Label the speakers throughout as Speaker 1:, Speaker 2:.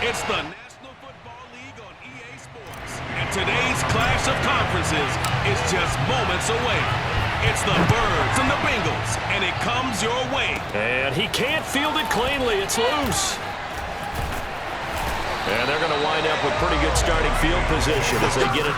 Speaker 1: It's the National Football League on EA Sports. And today's clash of conferences is just moments away. It's the Birds and the Bengals, and it comes your way.
Speaker 2: And he can't field it cleanly. It's loose. And they're going to wind up with pretty good starting field position as they get it.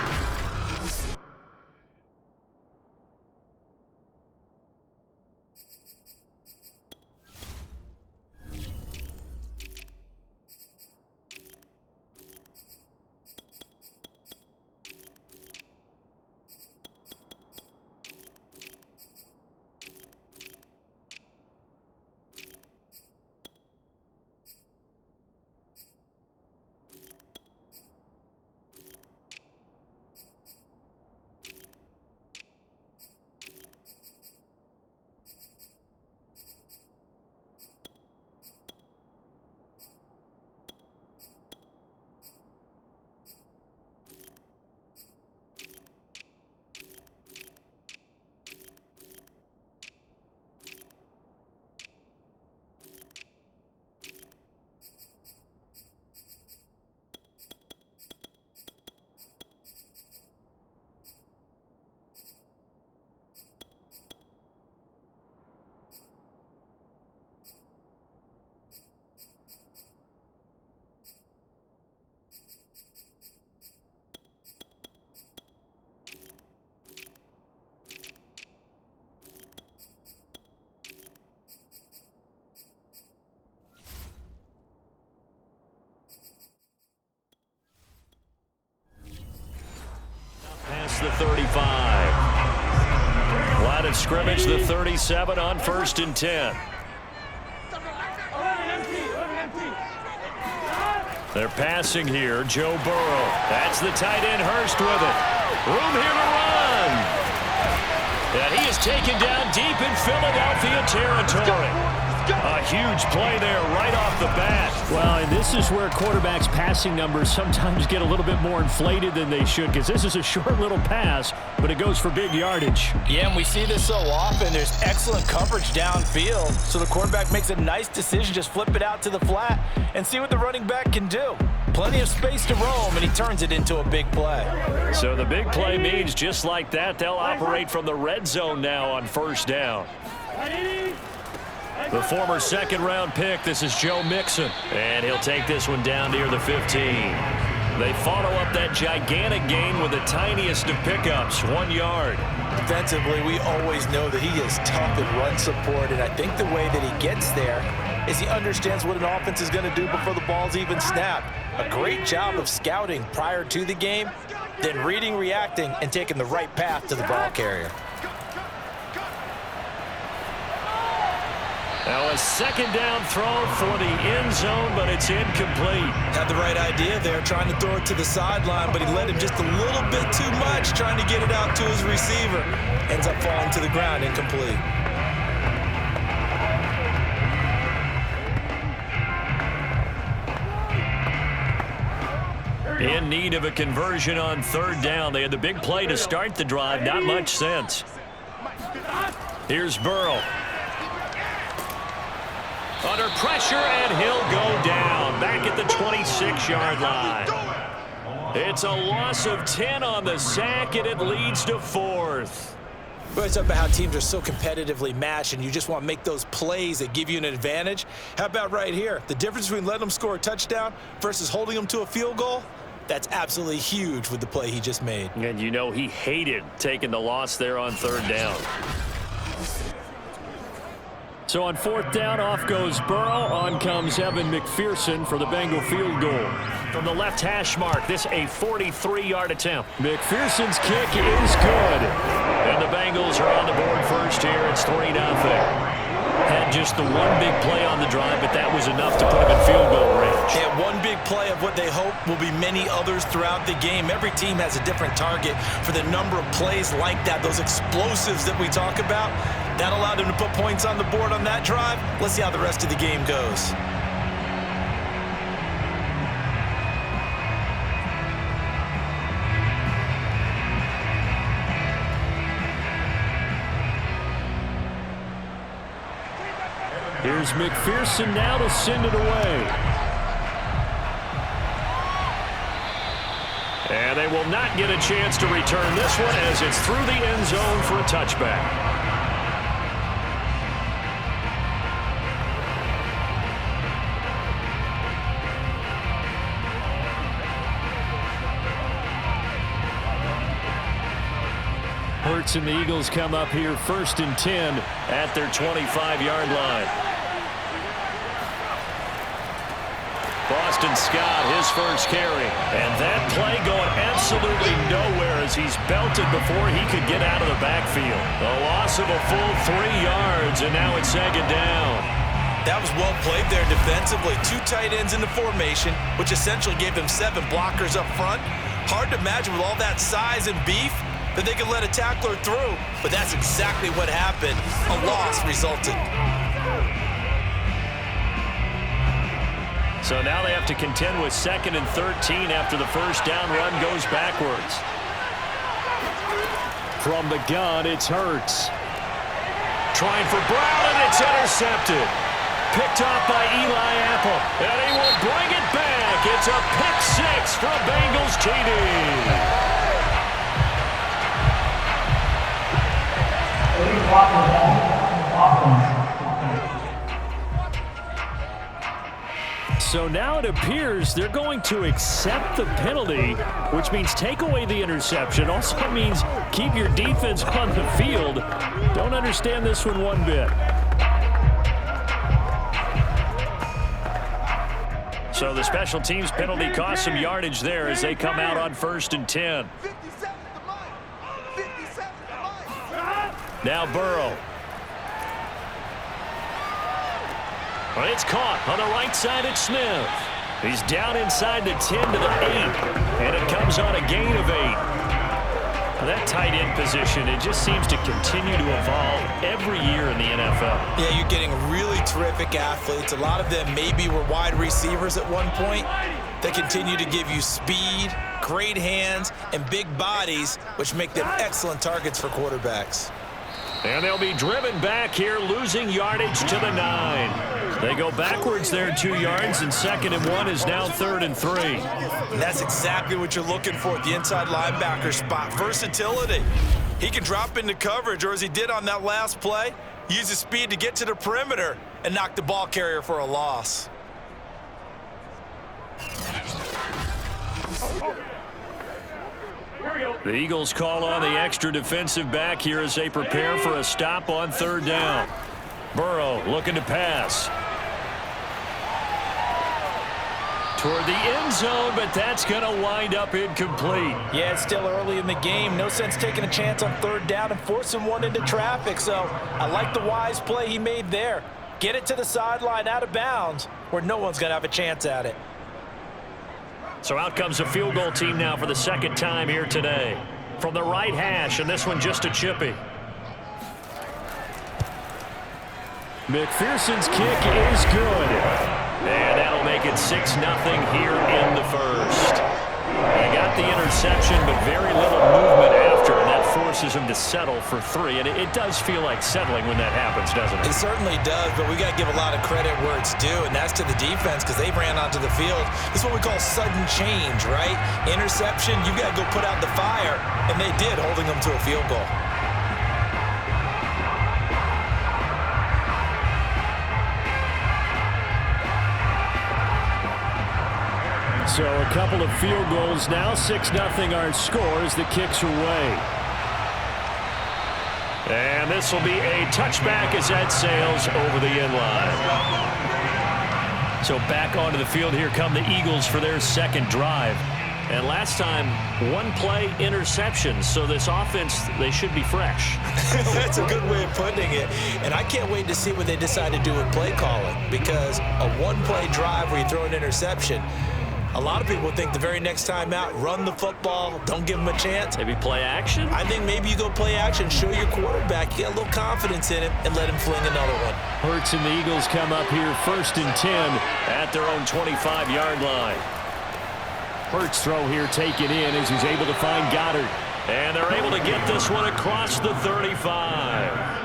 Speaker 2: The 35. Line of scrimmage, the 37 on 1st and 10. They're passing here. Joe Burrow. That's the tight end Hurst with it. Room here to run. And he is taken down deep in Philadelphia territory. A huge play there right off the bat.
Speaker 3: Well, and this is where quarterbacks' passing numbers sometimes get a little bit more inflated than they should, because this is a short little pass, but it goes for big yardage.
Speaker 4: Yeah, and we see this so often. There's excellent coverage downfield, so the quarterback makes a nice decision, just flip it out to the flat and see what the running back can do. Plenty of space to roam, and he turns it into a big play.
Speaker 2: So the big play means just like that, they'll operate from the red zone now on 1st down. The former second-round pick, this is Joe Mixon. And he'll take this one down near the 15. They follow up that gigantic gain with the tiniest of pickups, 1 yard.
Speaker 4: Defensively, we always know that he is tough in run support, and I think the way that he gets there is he understands what an offense is going to do before the ball's even snapped. A great job of scouting prior to the game, then reading, reacting, and taking the right path to the ball carrier.
Speaker 2: Now a second down throw for the end zone, but it's incomplete.
Speaker 4: Had the right idea there, trying to throw it to the sideline, but he led him just a little bit too much, trying to get it out to his receiver. Ends up falling to the ground, incomplete.
Speaker 2: In need of a conversion on 3rd down. They had the big play to start the drive, not much sense. Here's Burrow. Under pressure, and he'll go down. Back at the 26-yard line. It's a loss of 10 on the sack, and it leads to 4th.
Speaker 4: We always talk about how teams are so competitively matched, and you just want to make those plays that give you an advantage. How about right here? The difference between letting them score a touchdown versus holding them to a field goal, that's absolutely huge with the play he just made.
Speaker 2: And you know he hated taking the loss there on 3rd down.
Speaker 3: So on 4th down, off goes Burrow. On comes Evan McPherson for the Bengal field goal.
Speaker 2: From the left hash mark, this a 43-yard attempt.
Speaker 3: McPherson's kick is good.
Speaker 2: And the Bengals are on the board first here. It's 3-0. Had just the one big play on the drive, but that was enough to put him in field goal range.
Speaker 4: Yeah, one big play of what they hope will be many others throughout the game. Every team has a different target for the number of plays like that, those explosives that we talk about. That allowed him to put points on the board on that drive. Let's see how the rest of the game goes.
Speaker 3: Here's McPherson now to send it away.
Speaker 2: And they will not get a chance to return this one as it's through the end zone for a touchback.
Speaker 3: Hurts and the Eagles come up here 1st and 10
Speaker 2: at their 25-yard line. Boston Scott, his first carry. And that play going absolutely nowhere as he's belted before he could get out of the backfield. A loss of a full 3 yards, and now it's second down.
Speaker 4: That was well played there defensively. 2 tight ends in the formation, which essentially gave them 7 blockers up front. Hard to imagine with all that size and beef that they could let a tackler through, but that's exactly what happened. A loss resulted.
Speaker 2: So now they have to contend with 2nd and 13 after the first down run goes backwards.
Speaker 3: From the gun, it's Hurts.
Speaker 2: Trying for Brown, and it's intercepted. Picked off by Eli Apple, and he will bring it back. It's a pick 6 from Bengals TD.
Speaker 3: So now it appears they're going to accept the penalty, which means take away the interception. Also means keep your defense on the field. Don't understand this one bit.
Speaker 2: So the special teams penalty cost some yardage there as they come out on 1st and 10. Now Burrow. Well, it's caught on the right side at Smith. He's down inside the 10 to the 8, and it comes on a gain of 8. That tight end position, it just seems to continue to evolve every year in the NFL.
Speaker 4: Yeah, you're getting really terrific athletes. A lot of them maybe were wide receivers at one point. They continue to give you speed, great hands, and big bodies, which make them excellent targets for quarterbacks.
Speaker 2: And they'll be driven back here, losing yardage to the 9. They go backwards there 2 yards, and 2nd and 1 is now 3rd and 3.
Speaker 4: And that's exactly what you're looking for at the inside linebacker spot. Versatility. He can drop into coverage, or as he did on that last play, use his speed to get to the perimeter and knock the ball carrier for a loss.
Speaker 2: The Eagles call on the extra defensive back here as they prepare for a stop on 3rd down. Burrow looking to pass. Toward the end zone, but that's going to wind up incomplete.
Speaker 4: Yeah, it's still early in the game. No sense taking a chance on 3rd down and forcing one into traffic. So I like the wise play he made there. Get it to the sideline out of bounds where no one's going to have a chance at it.
Speaker 2: So out comes a field goal team now for the 2nd time here today. From the right hash, and this one just a chippy.
Speaker 3: McPherson's kick is good.
Speaker 2: And that'll make it 6-0 here in the first. They got the interception, but very little movement after, and that forces him to settle for 3. And it does feel like settling when that happens, doesn't it?
Speaker 4: It certainly does, but we got to give a lot of credit where it's due, and that's to the defense because they ran onto the field. This is what we call sudden change, right? Interception, you got to go put out the fire, and they did, holding them to a field goal.
Speaker 3: So a couple of field goals now. 6-0 our scores. The kicks are away.
Speaker 2: And this will be a touchback as that sails over the end line. So back onto the field here come the Eagles for their 2nd drive. And last time, 1 play interception. So this offense, they should be fresh.
Speaker 4: That's a good way of putting it. And I can't wait to see what they decide to do with play calling, because a 1-play drive where you throw an interception, a lot of people think the very next time out, run the football, don't give them a chance.
Speaker 2: Maybe play action?
Speaker 4: I think maybe you go play action, show your quarterback, you get a little confidence in him, and let him fling another one.
Speaker 3: Hurts and the Eagles come up here 1st and 10
Speaker 2: at their own 25-yard line.
Speaker 3: Hurts throw here taken in as he's able to find Goddard.
Speaker 2: And they're able to get this one across the 35.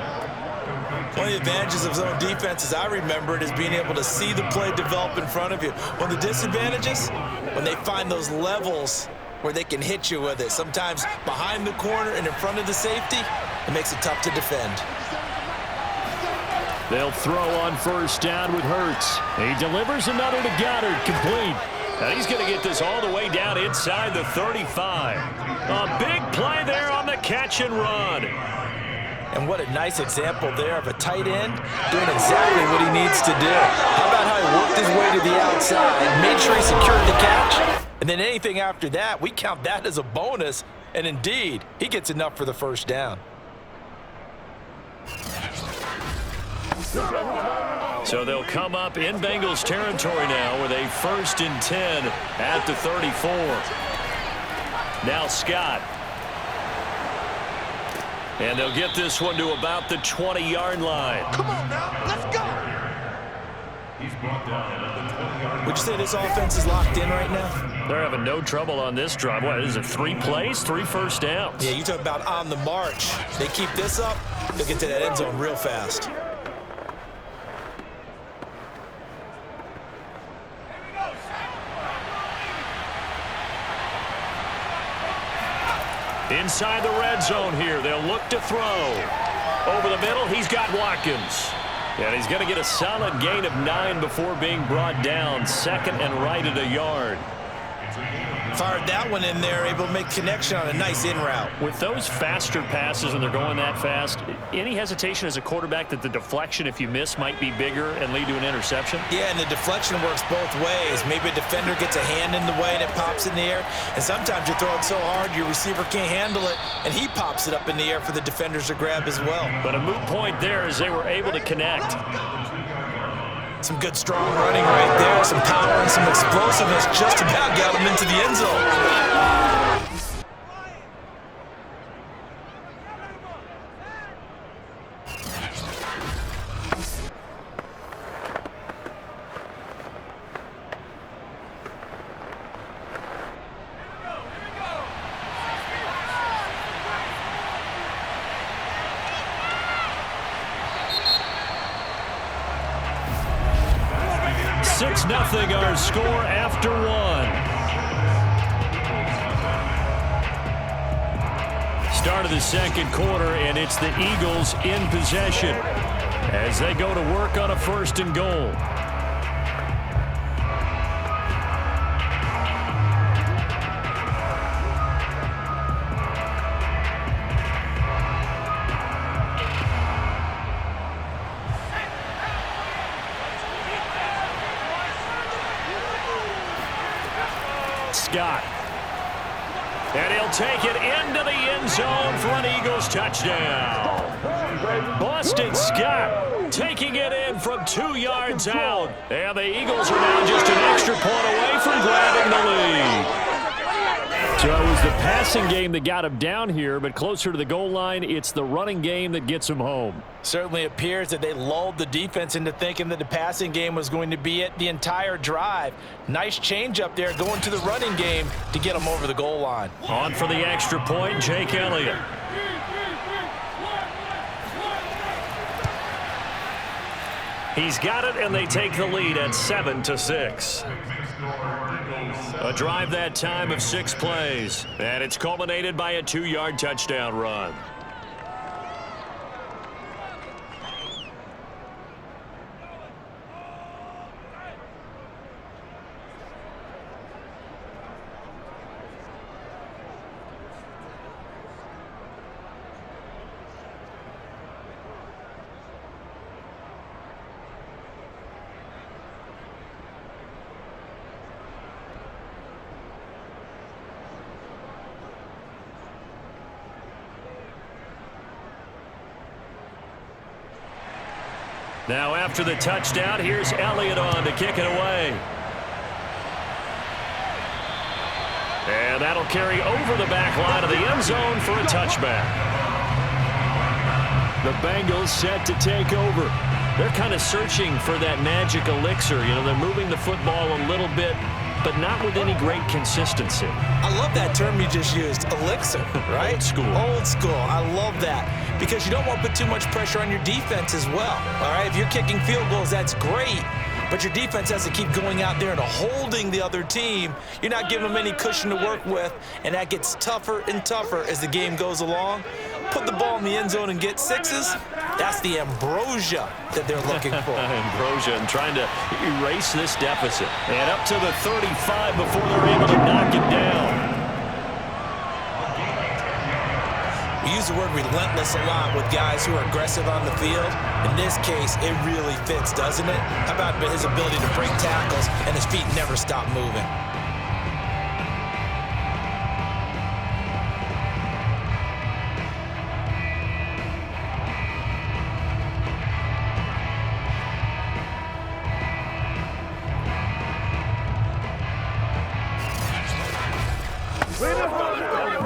Speaker 4: One of the advantages of zone defense, as I remember it, is being able to see the play develop in front of you. One of the disadvantages, when they find those levels where they can hit you with it. Sometimes behind the corner and in front of the safety, it makes it tough to defend.
Speaker 3: They'll throw on first down with Hurts. He delivers another to Goddard, complete. And he's going to get this all the way down inside the 35. A big play there on the catch and run.
Speaker 4: And what a nice example there of a tight end doing exactly what he needs to do. How about how he worked his way to the outside, made sure he secured the catch, and then anything after that, we count that as a bonus. And indeed, he gets enough for the first down.
Speaker 3: So they'll come up in Bengals territory now with a 1st and 10 at the 34. Now Scott. And they'll get this one to about the 20-yard line.
Speaker 4: Come on now, let's go.
Speaker 1: He's brought down at the 20-yard line.
Speaker 4: Would you say this offense is locked in right now?
Speaker 3: They're having no trouble on this drive. What is it, 3 plays, 3 first downs?
Speaker 4: Yeah, you talk about on the march. They keep this up, they'll get to that end zone real fast.
Speaker 3: Inside the red zone here, they'll look to throw. Over the middle, he's got Watkins. And he's going to get a solid gain of 9 before being brought down. 2nd and right at a yard.
Speaker 4: Fired that one in there, able to make connection on a nice in route.
Speaker 3: With those faster passes and they're going that fast, any hesitation as a quarterback that the deflection, if you miss, might be bigger and lead to an interception?
Speaker 4: Yeah, and the deflection works both ways. Maybe a defender gets a hand in the way and it pops in the air. And sometimes you throw it so hard your receiver can't handle it, and he pops it up in the air for the defenders to grab as well.
Speaker 3: But a moot point there as they were able to connect.
Speaker 4: Some good strong running right there, some power and some explosiveness just about got him into the end zone.
Speaker 3: Nothing our score after 1. Start of the 2nd quarter, and it's the Eagles in possession as they go to work on a 1st and goal. Scott. And he'll take it into the end zone for an Eagles touchdown. Boston Scott taking it in from 2 yards out. And the Eagles are now just an extra point away from grabbing the lead. So it was the passing game that got him down here, but closer to the goal line, it's the running game that gets him home.
Speaker 4: Certainly appears that they lulled the defense into thinking that the passing game was going to be it the entire drive. Nice change up there going to the running game to get them over the goal line.
Speaker 3: On for the extra point, Jake Elliott. He's got it, and they take the lead at 7-6. A drive that time of 6 plays, and it's culminated by a 2-yard touchdown run. Now after the touchdown, here's Elliott on to kick it away. And that'll carry over the back line of the end zone for a touchback. The Bengals set to take over. They're kind of searching for that magic elixir. You know, they're moving the football a little bit, but not with any great consistency.
Speaker 4: I love that term you just used, elixir, right?
Speaker 3: Old school.
Speaker 4: Old school. I love that because you don't want to put too much pressure on your defense as well, all right? If you're kicking field goals, that's great, but your defense has to keep going out there and holding the other team. You're not giving them any cushion to work with, and that gets tougher and tougher as the game goes along. Put the ball in the end zone and get sixes. That's the ambrosia that they're looking for.
Speaker 2: Ambrosia and trying to erase this deficit. And up to the 35 before they're able to knock it down.
Speaker 4: We use the word relentless a lot with guys who are aggressive on the field. In this case, it really fits, doesn't it? How about his ability to break tackles and his feet never stop moving?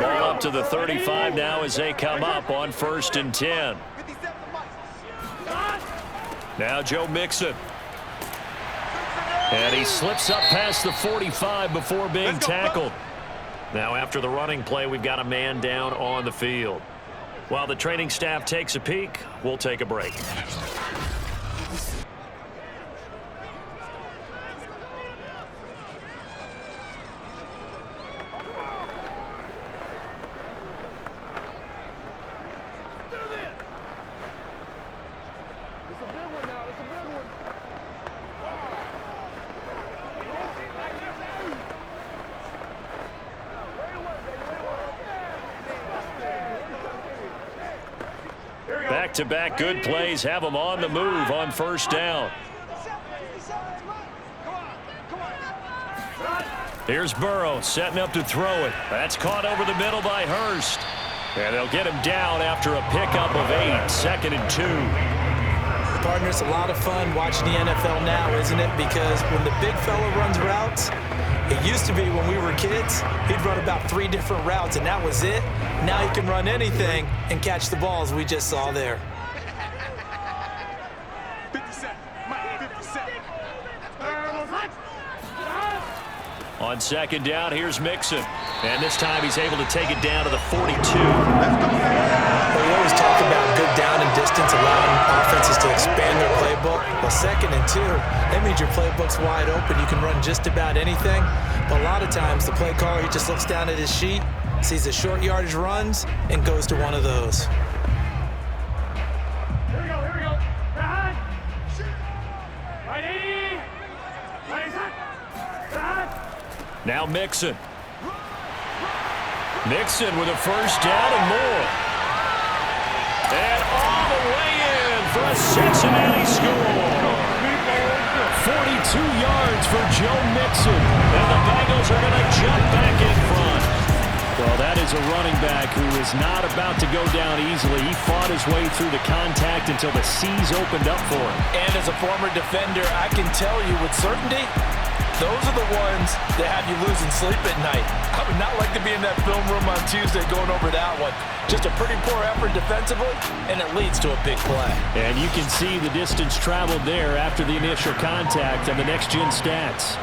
Speaker 2: Ball up to the 35 now as they come up on 1st and 10. Now Joe Mixon. And he slips up past the 45 before being tackled. Now after the running play, we've got a man down on the field. While the training staff takes a peek, we'll take a break. Back-to-back good plays have them on the move on 1st down. Here's Burrow setting up to throw it. That's caught over the middle by Hurst. And they'll get him down after a pickup of 8, 2nd and 2.
Speaker 4: Partner, it's a lot of fun watching the NFL now, isn't it? Because when the big fella runs routes, it used to be when we were kids, he'd run about 3 different routes, and that was it. Now he can run anything and catch the balls we just saw there.
Speaker 2: On 2nd down, here's Mixon. And this time he's able to take it down to the 42.
Speaker 4: Well, we always talk about good down and distance, allowing offenses to expand their playbook. Well, 2nd and 2, that means your playbook's wide open. You can run just about anything. But a lot of times, the play caller, he just looks down at his sheet, sees the short yardage runs, and goes to one of those.
Speaker 3: Here we go. Back. Righty. Righty side. Back.
Speaker 2: Now Mixon. Mixon with a 1st down and more. And all the way in for a Cincinnati score. 42 yards for Joe Mixon. And the Bengals are going to jump back in front. Well, that is a running back who is not about to go down easily. He fought his way through the contact until the seas opened up for him.
Speaker 4: And as a former defender, I can tell you with certainty, those are the ones that have you losing sleep at night. I would not like to be in that film room on Tuesday going over that one. Just a pretty poor effort defensively, and it leads to a big play.
Speaker 2: And you can see the distance traveled there after the initial contact on the next-gen stats.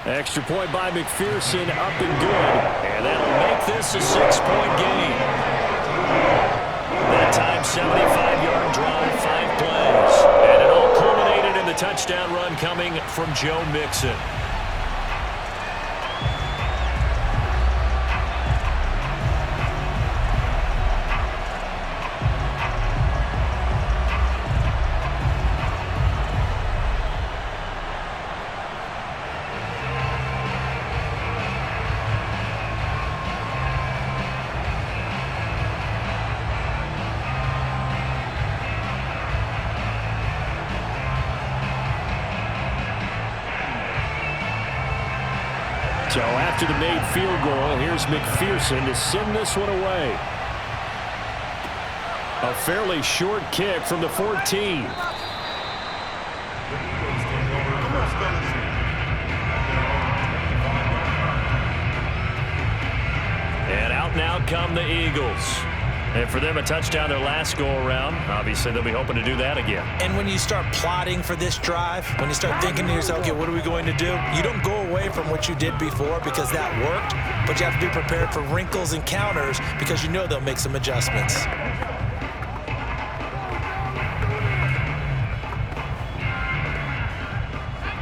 Speaker 2: Extra point by McPherson, up and good. And that'll make this a 6-point game. That time, 75-yard drive, 5 plays. And it all culminated in the touchdown run coming from Joe Mixon. So after the made field goal, here's McPherson to send this one away. A fairly short kick from the 14. And out now come the Eagles. And for them, a touchdown their last go-around. Obviously, they'll be hoping to do that again.
Speaker 4: And when you start plotting for this drive, when you start thinking to yourself, okay, what are we going to do? You don't go away from what you did before because that worked, but you have to be prepared for wrinkles and counters because you know they'll make some adjustments.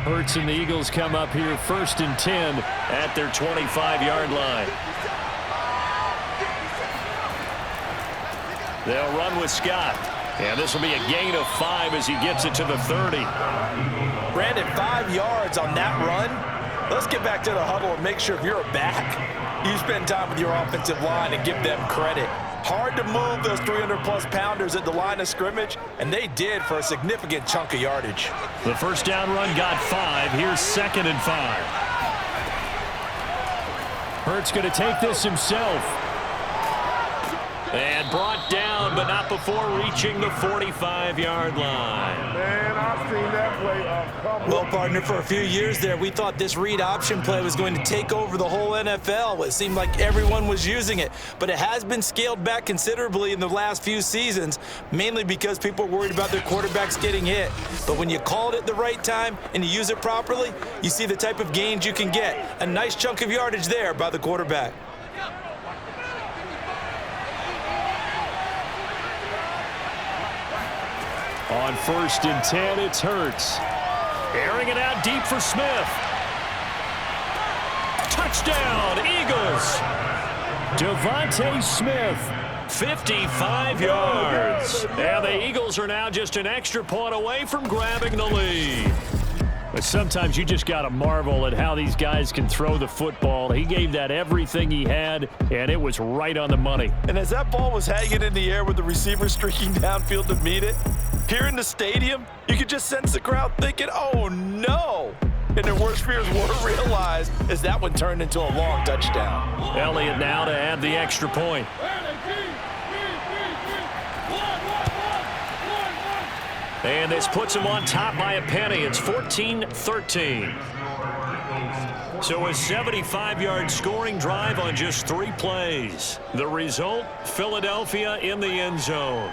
Speaker 2: Hurts and the Eagles come up here 1st and 10 at their 25-yard line. They'll run with Scott. And this will be a gain of 5 as he gets it to the 30.
Speaker 4: Brandon, 5 yards on that run. Let's get back to the huddle and make sure if you're a back, you spend time with your offensive line and give them credit. Hard to move those 300-plus pounders at the line of scrimmage, and they did for a significant chunk of yardage.
Speaker 2: The first down run got 5. Here's 2nd and 5. Hurts going to take this himself. And brought down, but not before reaching the 45-yard line.
Speaker 5: Man, I've seen that play a couple.
Speaker 4: Well, partner, for a few years there, we thought this read option play was going to take over the whole NFL. It seemed like everyone was using it, but it has been scaled back considerably in the last few seasons, mainly because people are worried about their quarterbacks getting hit. But when you call it at the right time and you use it properly, you see the type of gains you can get. A nice chunk of yardage there by the quarterback.
Speaker 2: On 1st and 10, it's Hurts. Airing it out deep for Smith. Touchdown, Eagles. Devontae Smith, 55 yards. And the Eagles are now just an extra point away from grabbing the lead. But sometimes you just got to marvel at how these guys can throw the football. He gave that everything he had, and it was right on the money.
Speaker 4: And as that ball was hanging in the air with the receiver streaking downfield to meet it, here in the stadium, you could just sense the crowd thinking, oh, no. And their worst fears were realized as that one turned into a long touchdown.
Speaker 2: Elliott now to add the extra point. And this puts him on top by a penny. It's 14-13. So a 75-yard scoring drive on just 3 plays. The result, Philadelphia in the end zone.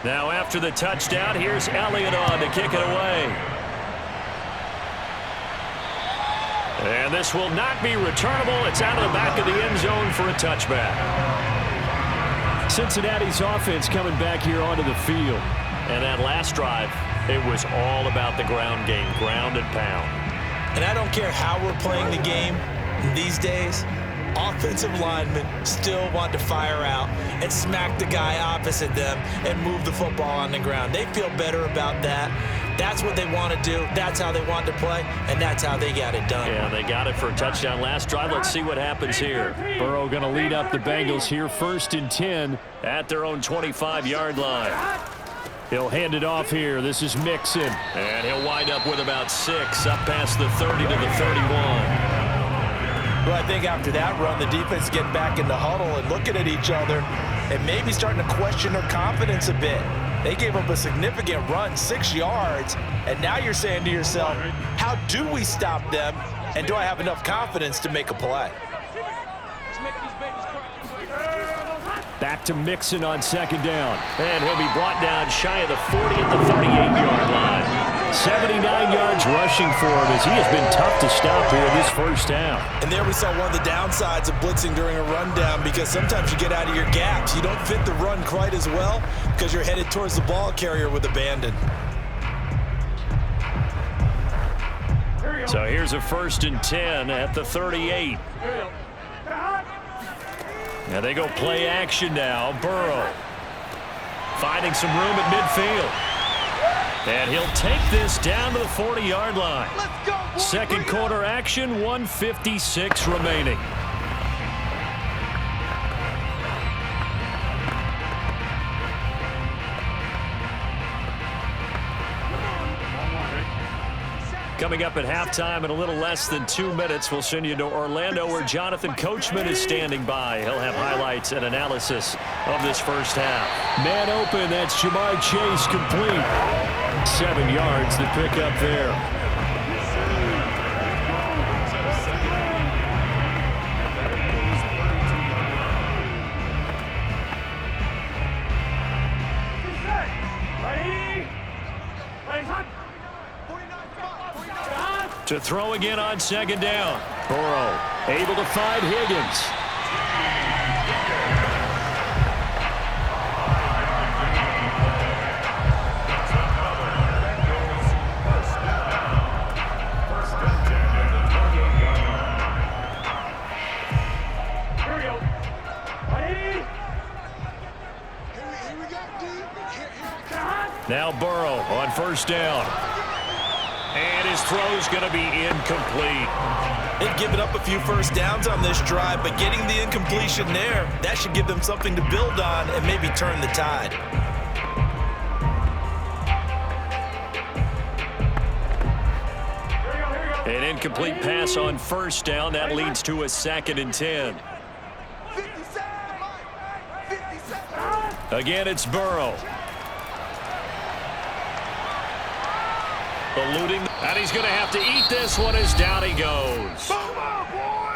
Speaker 2: Now after the touchdown, here's Elliott on to kick it away. And this will not be returnable. It's out of the back of the end zone for a touchback. Cincinnati's offense coming back here onto the field. And that last drive, it was all about the ground game, ground and pound.
Speaker 4: And I don't care how we're playing the game these days, offensive linemen still want to fire out and smack the guy opposite them and move the football on the ground. They feel better about that. That's what they want to do. That's how they want to play, and that's how they got it done.
Speaker 2: Yeah, they got it for a touchdown last drive. Let's see what happens here. Burrow going to lead up the Bengals here, 1st and 10 at their own 25-yard line. He'll hand it off here. This is Mixon. And he'll wind up with about 6 up past the 30 to the 31.
Speaker 4: Well, I think after that run, the defense getting back in the huddle and looking at each other and maybe starting to question their confidence a bit. They gave up a significant run, 6 yards, and now you're saying to yourself, how do we stop them, and do I have enough confidence to make a play?
Speaker 2: Back to Mixon on 2nd down. And he'll be brought down shy of the 40 at the 38-yard line. 79 yards rushing for him as he has been tough to stop here this first half.
Speaker 4: And there we saw one of the downsides of blitzing during a rundown, because sometimes you get out of your gaps. You don't fit the run quite as well because you're headed towards the ball carrier with abandon.
Speaker 2: So here's a 1st and 10 at the 38. Now they go play action now. Burrow finding some room at midfield. And he'll take this down to the 40-yard line. Second quarter action, 1:56 remaining. Coming up at halftime in a little less than 2 minutes, we'll send you to Orlando where Jonathan Coachman is standing by. He'll have highlights and analysis of this first half. Man open, that's Jamar Chase complete.
Speaker 3: 7 yards to pick up there. To throw again on second down. Burrow able to find Higgins. Now Burrow on first down. And his throw's going to be incomplete.
Speaker 4: They've given up a few first downs on this drive, but getting the incompletion there, that should give them something to build on and maybe turn the tide.
Speaker 3: An incomplete pass on first down. That leads to a 2nd and 10. Again, it's Burrow. Eluding, and he's going to have to eat this one as down he goes.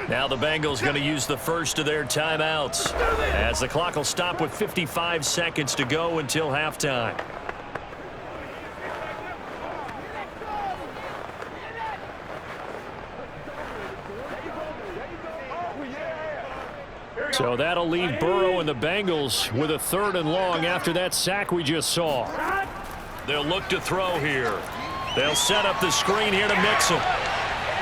Speaker 3: Now the Bengals going to use the first of their timeouts as the clock will stop with 55 seconds to go until halftime. So that'll leave Burrow and the Bengals with a 3rd and long after that sack we just saw. They'll look to throw here. They'll set up the screen here to Mixon.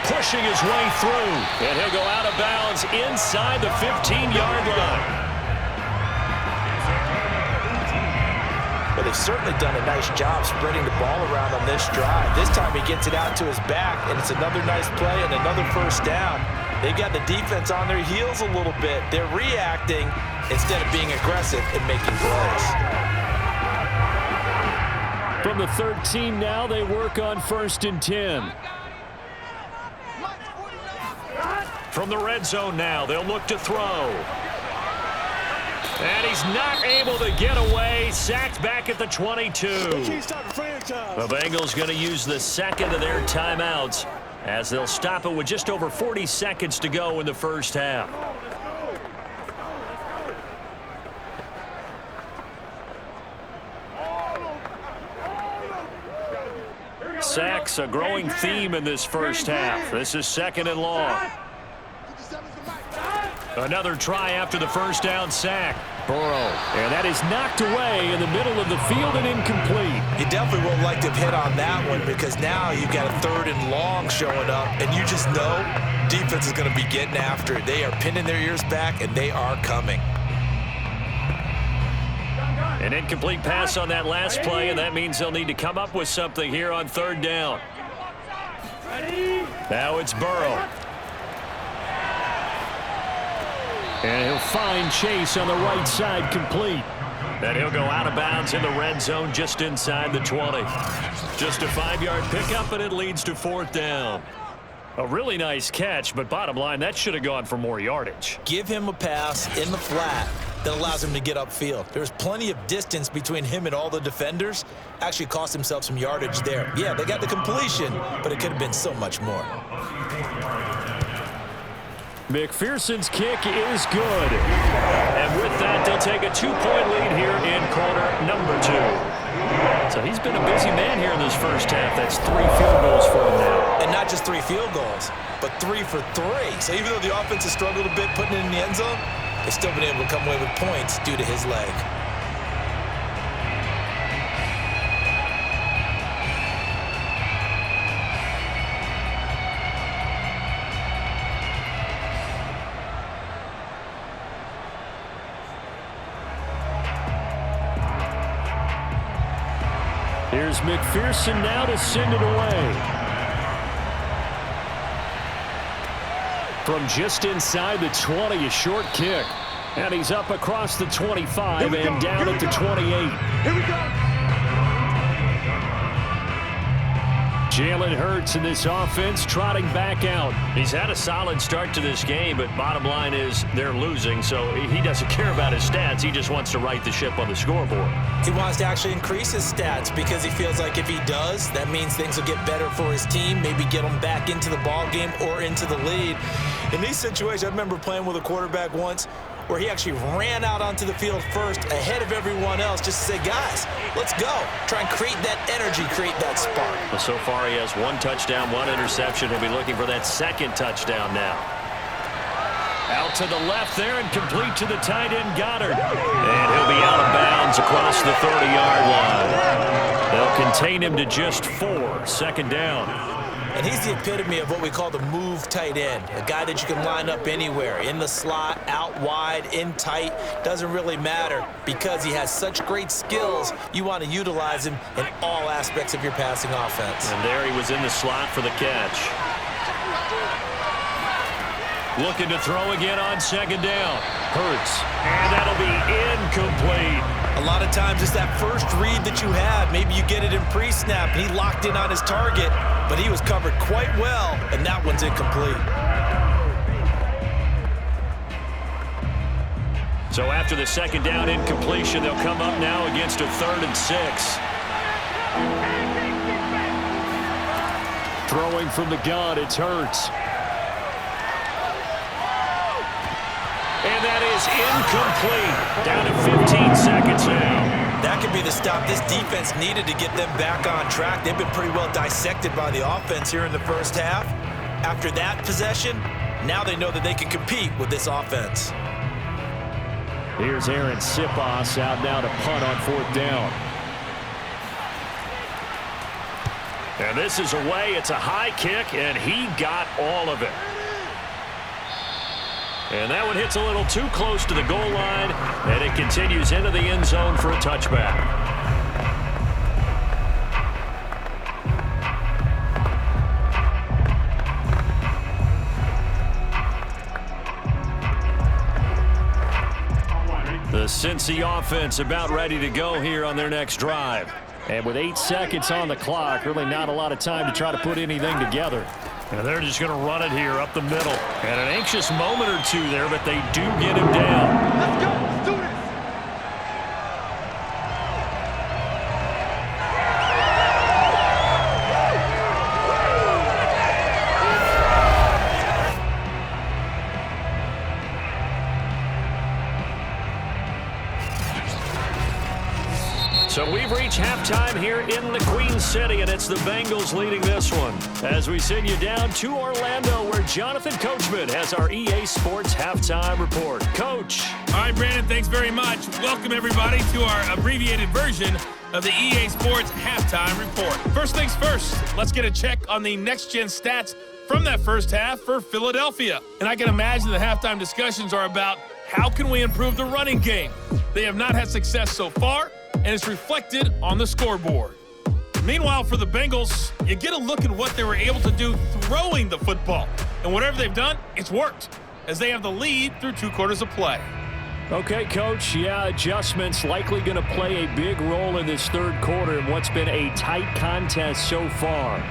Speaker 3: Pushing his way through. And he'll go out of bounds inside the 15-yard line.
Speaker 4: But they've certainly done a nice job spreading the ball around on this drive. This time he gets it out to his back, and it's another nice play and another first down. They've got the defense on their heels a little bit. They're reacting instead of being aggressive and making plays.
Speaker 3: From the 13 now, they work on 1st and 10. From the red zone now, they'll look to throw. And he's not able to get away. Sacked back at the 22. The Bengals going to use the 2nd of their timeouts as they'll stop it with just over 40 seconds to go in the first half. Sacks, a growing theme in this first half. This is 2nd and long. Another try after the first down sack. Burrow, and that is knocked away in the middle of the field and incomplete.
Speaker 4: You definitely won't like to hit on that one because now you've got a 3rd and long showing up, and you just know defense is going to be getting after it. They are pinning their ears back, and they are coming.
Speaker 3: An incomplete pass on that last play, and that means they'll need to come up with something here on 3rd down. Now it's Burrow. And he'll find Chase on the right side complete. And he'll go out of bounds in the red zone just inside the 20. Just a 5-yard pickup, and it leads to 4th down. A really nice catch, but bottom line, that should have gone for more yardage.
Speaker 4: Give him a pass in the flat that allows him to get upfield. There's plenty of distance between him and all the defenders. Actually cost himself some yardage there. Yeah, they got the completion, but it could have been so much more.
Speaker 3: McPherson's kick is good. And with that, they'll take a 2-point lead here in quarter number 2. So he's been a busy man here in this first half. That's 3 field goals for him now.
Speaker 4: And not just 3 field goals, but 3 for 3. So even though the offense has struggled a bit putting it in the end zone, they've still been able to come away with points due to his leg.
Speaker 3: Here's McPherson now to send it away. From just inside the 20, a short kick. And he's up across the 25 and down at the 28.
Speaker 5: Here we go.
Speaker 3: Jalen Hurts in this offense trotting back out. He's had a solid start to this game, but bottom line is they're losing, so he doesn't care about his stats. He just wants to right the ship on the scoreboard.
Speaker 4: He wants to actually increase his stats because he feels like if he does, that means things will get better for his team, maybe get them back into the ball game or into the lead. In these situations, I remember playing with a quarterback once where he actually ran out onto the field first ahead of everyone else just to say, guys, let's go. Try and create that energy, create that spark.
Speaker 2: Well, so far he has 1 touchdown, 1 interception. He'll be looking for that 2nd touchdown now. Out to the left there and complete to the tight end Goddard. And he'll be out of bounds across the 30-yard line. They'll contain him to just 4, 2nd down.
Speaker 4: And he's the epitome of what we call the move tight end, a guy that you can line up anywhere, in the slot, out wide, in tight, doesn't really matter because he has such great skills. You want to utilize him in all aspects of your passing offense.
Speaker 2: And there he was in the slot for the catch. Looking to throw again on 2nd down. Hurts, and that'll be incomplete.
Speaker 4: A lot of times it's that first read that you have. Maybe you get it in pre-snap, and he locked in on his target, but he was covered quite well, and that one's incomplete.
Speaker 2: So after the 2nd down incompletion, they'll come up now against a 3rd and 6.
Speaker 3: Throwing from the gun, it's Hurts.
Speaker 2: And that is incomplete. Down to 15 seconds now.
Speaker 4: That could be the stop this defense needed to get them back on track. They've been pretty well dissected by the offense here in the first half. After that possession, now they know that they can compete with this offense.
Speaker 3: Here's Aaron Sipos out now to punt on 4th down.
Speaker 2: And this is away. It's a high kick, and he got all of it. And that one hits a little too close to the goal line, and it continues into the end zone for a touchback. The Cincy offense about ready to go here on their next drive.
Speaker 3: And with 8 seconds on the clock, really not a lot of time to try to put anything together.
Speaker 2: And they're just going to run it here up the middle. And an anxious moment or two there, but they do get him down.
Speaker 5: Let's go. Let's do this.
Speaker 2: So we've reached halftime here in the Queen City, and it's the Bengals leading this one. As we send you down to Orlando, where Jonathan Coachman has our EA Sports halftime report. Coach.
Speaker 6: All right, Brandon, thanks very much. Welcome, everybody, to our abbreviated version of the EA Sports halftime report. First things first, let's get a check on the next-gen stats from that first half for Philadelphia. And I can imagine the halftime discussions are about how can we improve the running game. They have not had success so far, and it's reflected on the scoreboard. Meanwhile, for the Bengals, you get a look at what they were able to do throwing the football. And whatever they've done, it's worked, as they have the lead through 2 quarters of play.
Speaker 3: Okay, Coach, yeah, adjustments likely going to play a big role in this 3rd quarter in what's been a tight contest so far.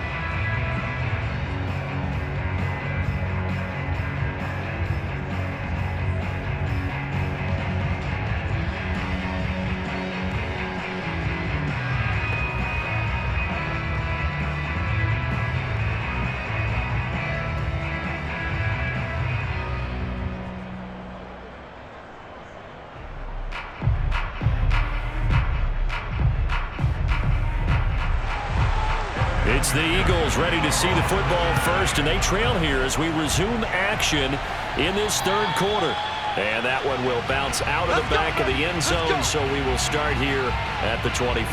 Speaker 2: It's the Eagles ready to see the football first, and they trail here as we resume action in this 3rd quarter. And that one will bounce out of the back of the end zone, so we will start here at the 25.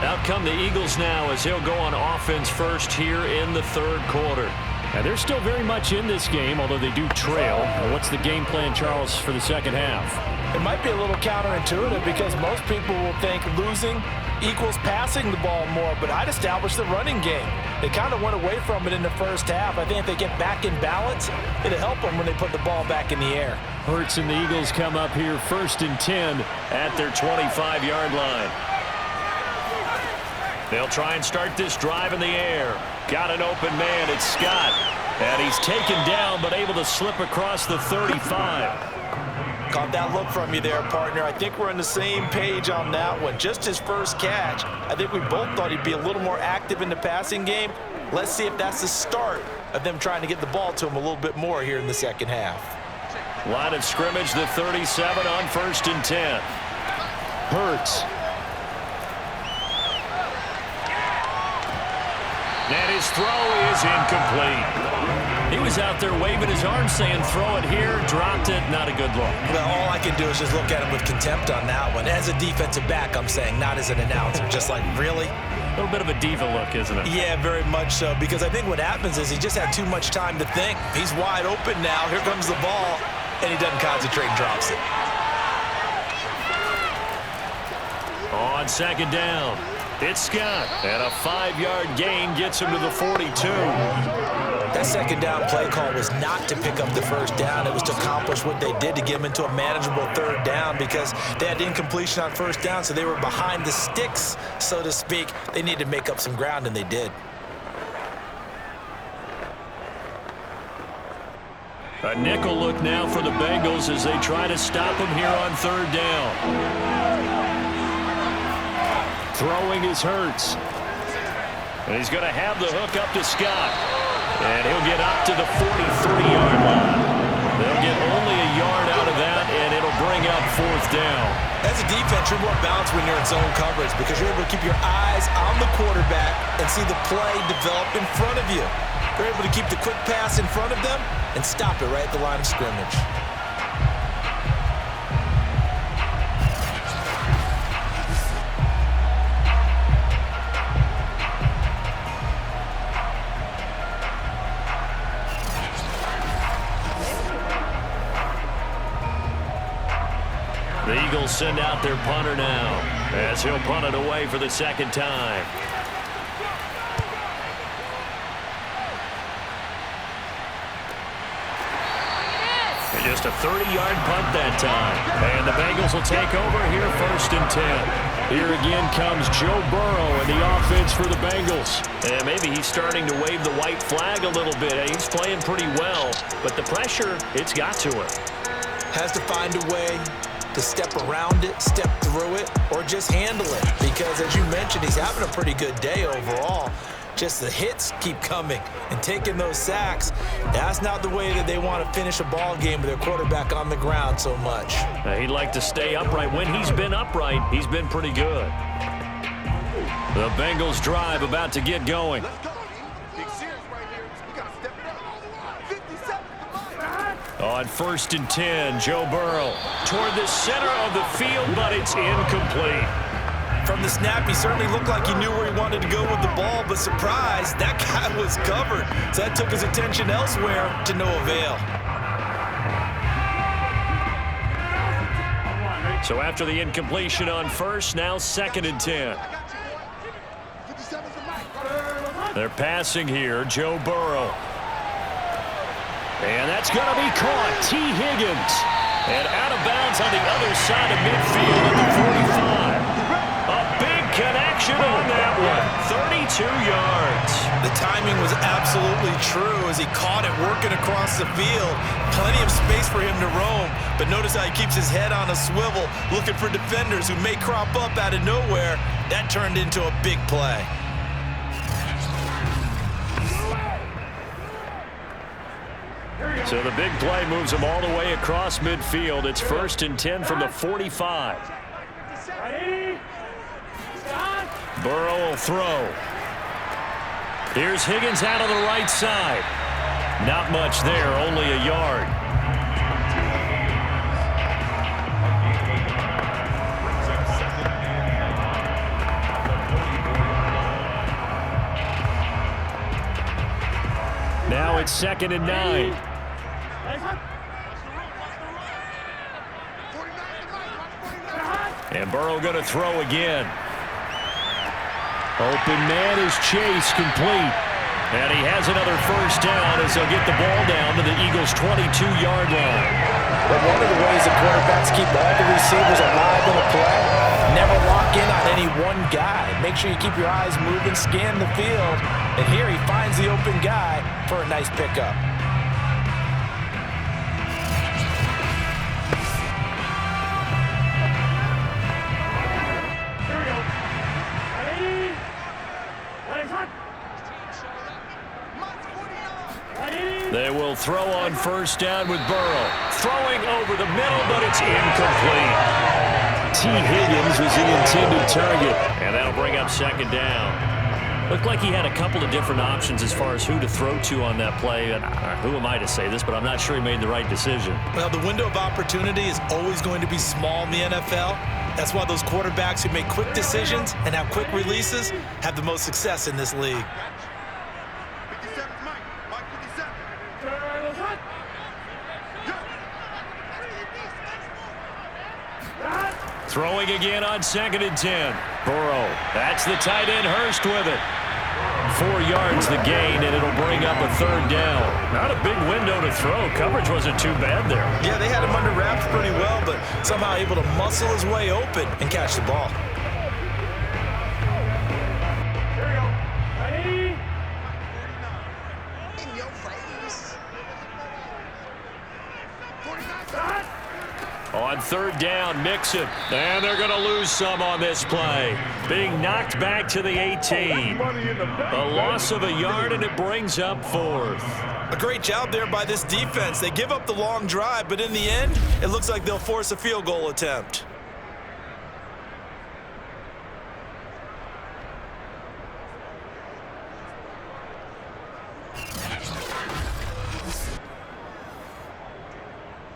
Speaker 2: Out come the Eagles now as he'll go on offense first here in the 3rd quarter.
Speaker 3: And they're still very much in this game, although they do trail. What's the game plan, Charles, for the 2nd half?
Speaker 4: It might be a little counterintuitive because most people will think losing equals passing the ball more, but I'd establish the running game. They kind of went away from it in the first half. I think if they get back in balance, it'll help them when they put the ball back in the air.
Speaker 3: Hurts and the Eagles come up here 1st and 10
Speaker 2: at their 25-yard line. They'll try and start this drive in the air. Got an open man. It's Scott. And he's taken down, but able to slip across the 35.
Speaker 4: Caught that look from you there, partner. I think we're on the same page on that one. Just his first catch. I think we both thought he'd be a little more active in the passing game. Let's see if that's the start of them trying to get the ball to him a little bit more here in the second half.
Speaker 2: Line of scrimmage, the 37 on 1st and 10. Hurts. And his throw is incomplete. He was out there waving his arms saying, throw it here, dropped it, not a good look.
Speaker 4: Well, all I can do is just look at him with contempt on that one. As a defensive back, I'm saying, not as an announcer. Just like, really?
Speaker 2: A little bit of a diva look, isn't it?
Speaker 4: Yeah, very much so, because I think what happens is he just had too much time to think. He's wide open now. Here comes the ball, and he doesn't concentrate and drops it.
Speaker 2: On 2nd down, it's Scott, and a 5-yard gain gets him to the 42.
Speaker 4: That 2nd down play call was not to pick up the 1st down. It was to accomplish what they did to get him into a manageable 3rd down because they had incompletion on 1st down, so they were behind the sticks, so to speak. They needed to make up some ground, and they did.
Speaker 2: A nickel look now for the Bengals as they try to stop him here on 3rd down. Throwing is Hurts. And he's going to have the hook up to Scott. And he'll get up to the 43-yard line. They'll get only a yard out of that, and it'll bring up 4th down.
Speaker 4: As a defense, you're more balanced when you're in zone coverage because you're able to keep your eyes on the quarterback and see the play develop in front of you. You're able to keep the quick pass in front of them and stop it right at the line of scrimmage.
Speaker 2: The Eagles send out their punter now as he'll punt it away for the 2nd time. And just a 30-yard punt that time. And the Bengals will take over here 1st and 10. Here again comes Joe Burrow and the offense for the Bengals. And maybe he's starting to wave the white flag a little bit. He's playing pretty well, but the pressure, it's got to him.
Speaker 4: Has to find a way to step around it, step through it, or just handle it. Because as you mentioned, he's having a pretty good day overall. Just the hits keep coming and taking those sacks. That's not the way that they want to finish a ball game with their quarterback on the ground so much.
Speaker 2: He'd like to stay upright. When he's been upright, he's been pretty good. The Bengals drive about to get going. On 1st and 10, Joe Burrow toward the center of the field, but it's incomplete.
Speaker 4: From the snap, he certainly looked like he knew where he wanted to go with the ball, but surprise, that guy was covered. So that took his attention elsewhere to no avail.
Speaker 2: So after the incompletion on 1st, now 2nd and 10. They're passing here, Joe Burrow. And that's going to be caught. T. Higgins. And out of bounds on the other side of midfield at the 45. A big connection on that one. 32 yards.
Speaker 4: The timing was absolutely true as he caught it working across the field. Plenty of space for him to roam. But notice how he keeps his head on a swivel, looking for defenders who may crop up out of nowhere. That turned into a big play.
Speaker 2: So the big play moves him all the way across midfield. It's 1st and 10 from the 45. Burrow will throw. Here's Higgins out on the right side. Not much there, only a yard. Now it's 2nd and 9. And Burrow going to throw again. Open man is Chase, complete. And he has another 1st down as they'll get the ball down to the Eagles' 22-yard line.
Speaker 4: But one of the ways the quarterbacks keep all the receivers alive in the play Never lock in on any one guy. Make sure you keep your eyes moving, scan the field. And here he finds the open guy for a nice pickup.
Speaker 2: They will throw on first down with Burrow. Throwing over the middle, but it's incomplete. T. Higgins was the intended target, and that'll bring up second down. Looked like he had a couple of different options as far as who to throw to on that play. And who am I to say this, but I'm not sure he made the right decision.
Speaker 4: Well, the window of opportunity is always going to be small in the NFL. That's why those quarterbacks who make quick decisions and have quick releases have the most success in this league.
Speaker 2: Throwing again on 2nd and 10. Burrow, that's the tight end Hurst with it. 4 yards the gain, and it'll bring up a third down. Not a big window to throw. Coverage wasn't too bad there.
Speaker 4: Yeah, they had him under wraps pretty well, but somehow able to muscle his way open and catch the ball.
Speaker 2: On 3rd down, Mixon. And they're going to lose some on this play. Being knocked back to the 18. A loss of a yard, and it brings up 4th.
Speaker 4: A great job there by this defense. They give up the long drive, but in the end, it looks like they'll force a field goal attempt.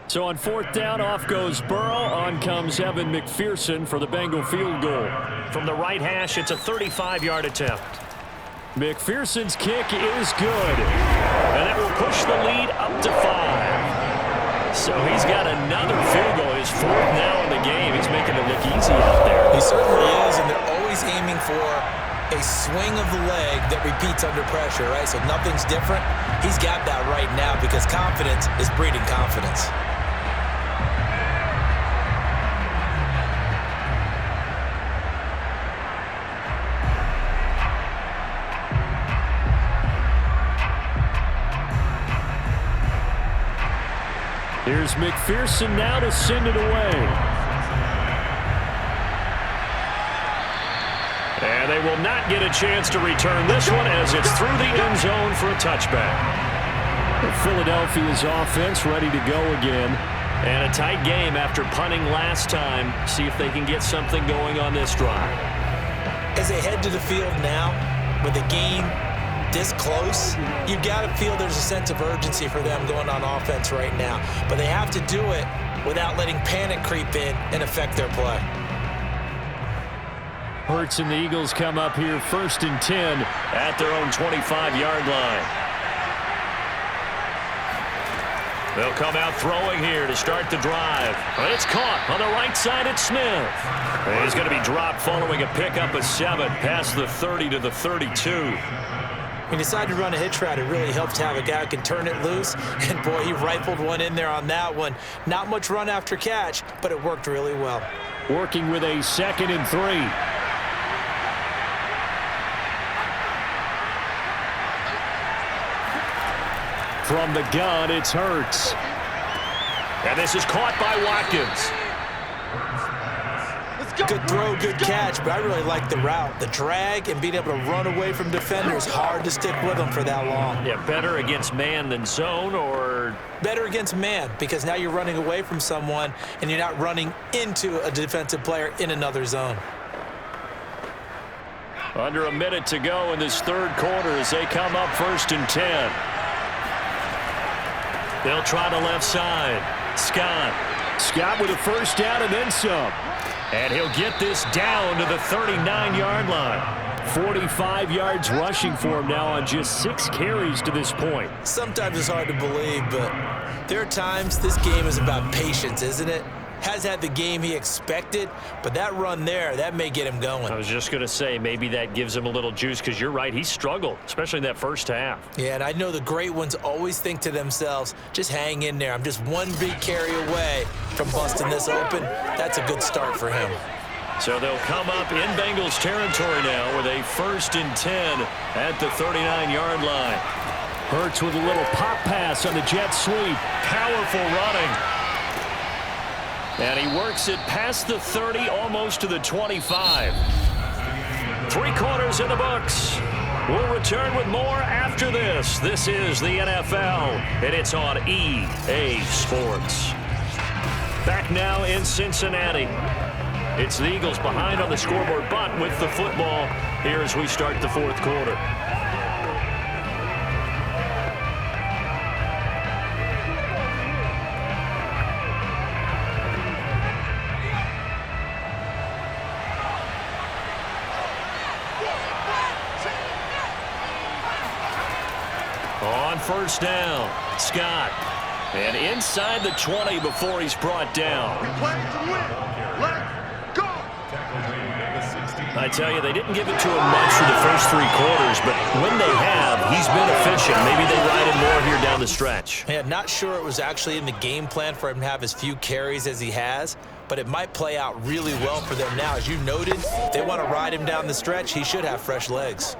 Speaker 2: So on 4th down, off goes Burrow. On comes Evan McPherson for the Bengal field goal. From the right hash, it's a 35-yard attempt. McPherson's kick is good. And that will push the lead up to 5. So he's got another field goal. His 4th now in the game. He's making it look easy out there.
Speaker 4: He certainly is, and they're always aiming for a swing of the leg that repeats under pressure, right? So nothing's different. He's got that right now because confidence is breeding confidence.
Speaker 2: Here's McPherson now to send it away. And they will not get a chance to return this one as it's through the end zone for a touchback. Philadelphia's offense ready to go again. And a tight game after punting last time. See if they can get something going on this drive.
Speaker 4: As they head to the field now, with a game this close, you've got to feel there's a sense of urgency for them going on offense right now. But they have to do it without letting panic creep in and affect their play.
Speaker 2: Hurts and the Eagles come up here 1st and 10 at their own 25-yard line. They'll come out throwing here to start the drive. But it's caught on the right side at Smith. And he's going to be dropped following a pickup of 7 past the 30 to the 32.
Speaker 4: When you decide to run a hitch route, it really helps to have a guy who can turn it loose. And, boy, he rifled one in there on that one. Not much run after catch, but it worked really well.
Speaker 2: Working with a 2nd and 3. From the gun, it's Hurts. And this is caught by Watkins.
Speaker 4: Good throw, good catch, but I really like the route. The drag and being able to run away from defenders, hard to stick with them for that long.
Speaker 2: Yeah, better against man than zone, or?
Speaker 4: Better against man, because now you're running away from someone and you're not running into a defensive player in another zone.
Speaker 2: Under a minute to go in this 3rd quarter as they come up 1st and 10. They'll try the left side. Scott with a 1st down and then some. And he'll get this down to the 39-yard line. 45 yards rushing for him now on just 6 carries to this point.
Speaker 4: Sometimes it's hard to believe, but there are times this game is about patience, isn't it? Has had the game he expected, but that run there, that may get him going.
Speaker 2: I was just going to say, maybe that gives him a little juice, because you're right, he struggled, especially in that 1st half.
Speaker 4: Yeah, and I know the great ones always think to themselves, just hang in there. I'm just one big carry away from busting this open. That's a good start for him.
Speaker 2: So they'll come up in Bengals territory now with a 1st and 10 at the 39-yard line.
Speaker 3: Hurts with a little pop pass on the jet sweep.
Speaker 2: Powerful running. And he works it past the 30, almost to the 25. 3 quarters in the books. We'll return with more after this. This is the NFL, and it's on EA Sports. Back now in Cincinnati. It's the Eagles behind on the scoreboard, but with the football here as we start the 4th quarter. On 1st down, Scott. And inside the 20 before he's brought down. I tell you, they didn't give it to him much for the first 3 quarters, but when they have, he's been efficient. Maybe they ride him more here down the stretch.
Speaker 4: Yeah, not sure it was actually in the game plan for him to have as few carries as he has, but it might play out really well for them now. As you noted, if they want to ride him down the stretch, he should have fresh legs.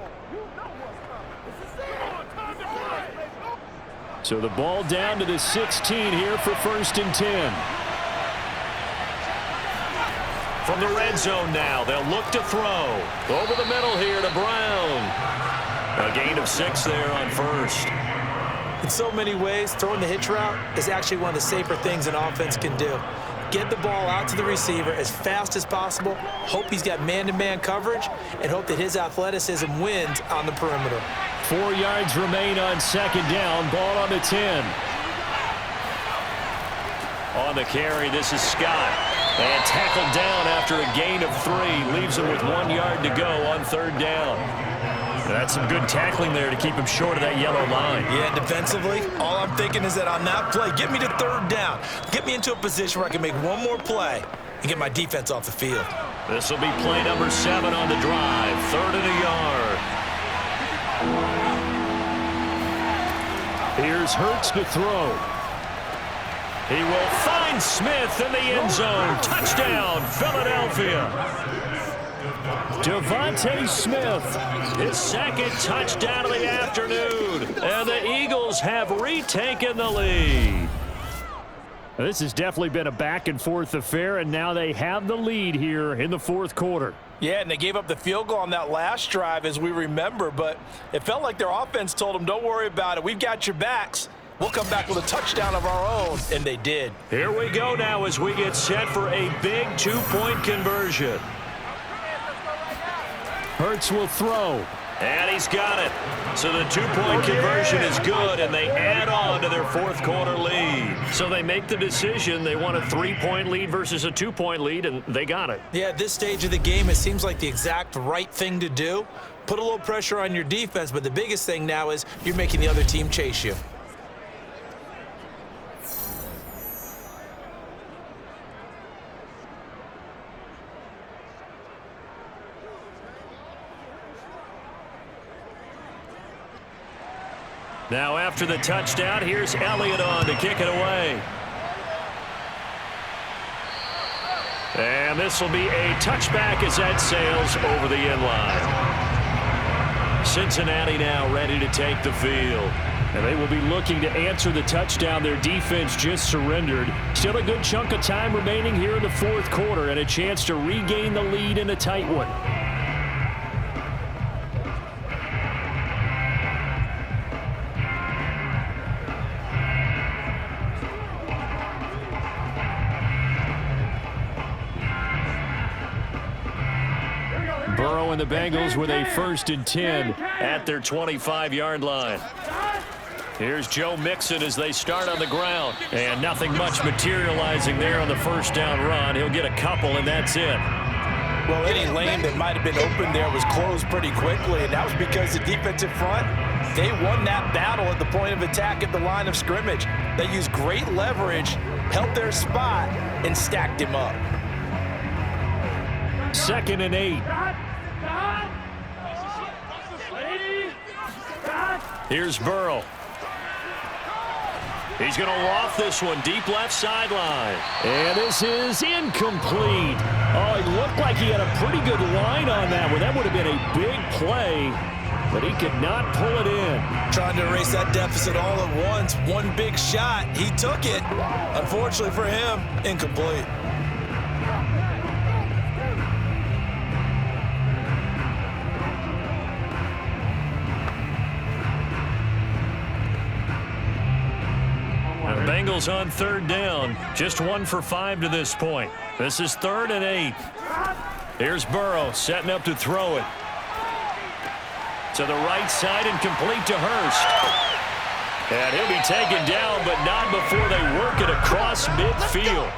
Speaker 3: So the ball down to the 16 here for 1st and 10.
Speaker 2: From the red zone now, they'll look to throw. Over the middle here to Brown. A gain of 6 there on 1st.
Speaker 4: In so many ways, throwing the hitch route is actually one of the safer things an offense can do. Get the ball out to the receiver as fast as possible, hope he's got man-to-man coverage, and hope that his athleticism wins on the perimeter.
Speaker 3: 4 yards remain on 2nd down. Ball on the 10.
Speaker 2: On the carry, this is Scott. And tackled down after a gain of 3. Leaves him with 1 yard to go on 3rd down. That's some good tackling there to keep him short of that yellow line.
Speaker 4: Yeah, defensively, all I'm thinking is that on that play, get me to 3rd down. Get me into a position where I can make one more play and get my defense off the field.
Speaker 2: This will be play number 7 on the drive. 3rd and a yard.
Speaker 3: Here's Hurts to throw.
Speaker 2: He will find Smith in the end zone. Touchdown, Philadelphia.
Speaker 3: Devontae Smith.
Speaker 2: His 2nd touchdown of the afternoon. And the Eagles have retaken the lead.
Speaker 3: This has definitely been a back-and-forth affair, and now they have the lead here in the 4th quarter.
Speaker 4: Yeah, and they gave up the field goal on that last drive, as we remember, but it felt like their offense told them, don't worry about it. We've got your backs. We'll come back with a touchdown of our own, and they did.
Speaker 2: Here we go now as we get set for a big 2-point conversion.
Speaker 3: Hurts will throw.
Speaker 2: And he's got it. So the 2-point conversion is good, and they add on to their 4th quarter lead. So they make the decision. They want a 3-point lead versus a 2-point lead, and they got it.
Speaker 4: Yeah, at this stage of the game, it seems like the exact right thing to do. Put a little pressure on your defense, but the biggest thing now is you're making the other team chase you.
Speaker 2: Now after the touchdown, here's Elliott on to kick it away. And this will be a touchback as that sails over the end line. Cincinnati now ready to take the field.
Speaker 3: And they will be looking to answer the touchdown their defense just surrendered. Still a good chunk of time remaining here in the 4th quarter and a chance to regain the lead in a tight one. Burrow and the Bengals with a 1st and 10
Speaker 2: at their 25-yard line. Here's Joe Mixon as they start on the ground. And nothing much materializing there on the 1st down run. He'll get a couple, and that's it.
Speaker 4: Well, any lane that might have been open there was closed pretty quickly, and that was because the defensive front, they won that battle at the point of attack at the line of scrimmage. They used great leverage, held their spot, and stacked him up.
Speaker 3: 2nd and 8.
Speaker 2: Here's Burrow. He's going to loft this one deep left sideline.
Speaker 3: And this is incomplete. Oh, it looked like he had a pretty good line on that one. That would have been a big play, but he could not pull it in.
Speaker 4: Trying to erase that deficit all at once. One big shot. He took it. Unfortunately for him, incomplete.
Speaker 2: The Bengals on third down. Just 1 for 5 to this point. This is 3rd and 8. Here's Burrow setting up to throw it. To the right side and complete to Hurst. And he'll be taken down, but not before they work it across midfield.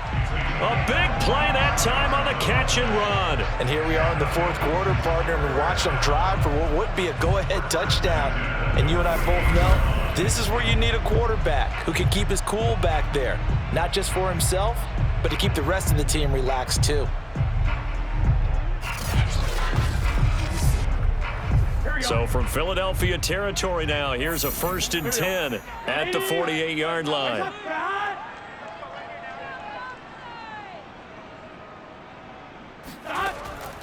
Speaker 2: A big play that time on the catch and run.
Speaker 4: And here we are in the 4th quarter, partner, and we watched them drive for what would be a go-ahead touchdown. And you and I both know this is where you need a quarterback who can keep his cool back there. Not just for himself, but to keep the rest of the team relaxed too.
Speaker 2: So from Philadelphia territory now, here's a 1st and 10 at the 48-yard line.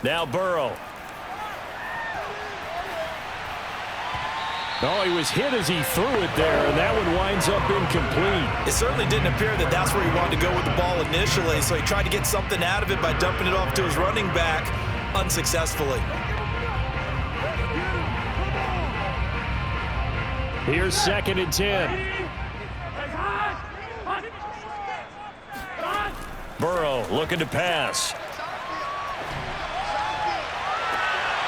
Speaker 2: Now Burrow.
Speaker 3: Oh, he was hit as he threw it there, and that one winds up incomplete.
Speaker 4: It certainly didn't appear that that's where he wanted to go with the ball initially, so he tried to get something out of it by dumping it off to his running back unsuccessfully.
Speaker 3: Here's 2nd and 10.
Speaker 2: Burrow looking to pass.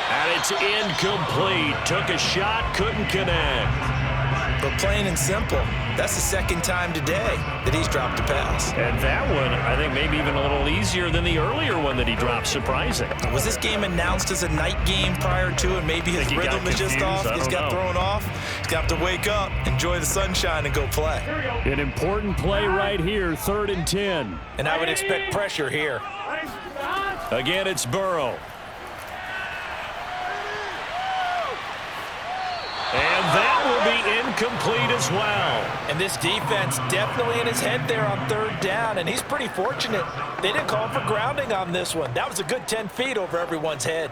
Speaker 2: And it's incomplete. Took a shot, couldn't connect.
Speaker 4: But plain and simple, that's the 2nd time today that he's dropped a pass.
Speaker 2: And that one, I think maybe even a little easier than the earlier one that he dropped. Surprising.
Speaker 4: Was this game announced as a night game prior to, and maybe his rhythm is just off? He's got thrown off. He's got to wake up, enjoy the sunshine, and go play.
Speaker 3: An important play right here, 3rd and 10.
Speaker 4: And I would expect pressure here.
Speaker 2: Again, it's Burrow. And that will be incomplete as well.
Speaker 4: And this defense definitely in his head there on 3rd down, and he's pretty fortunate. They didn't call for grounding on this one. That was a good 10 feet over everyone's head.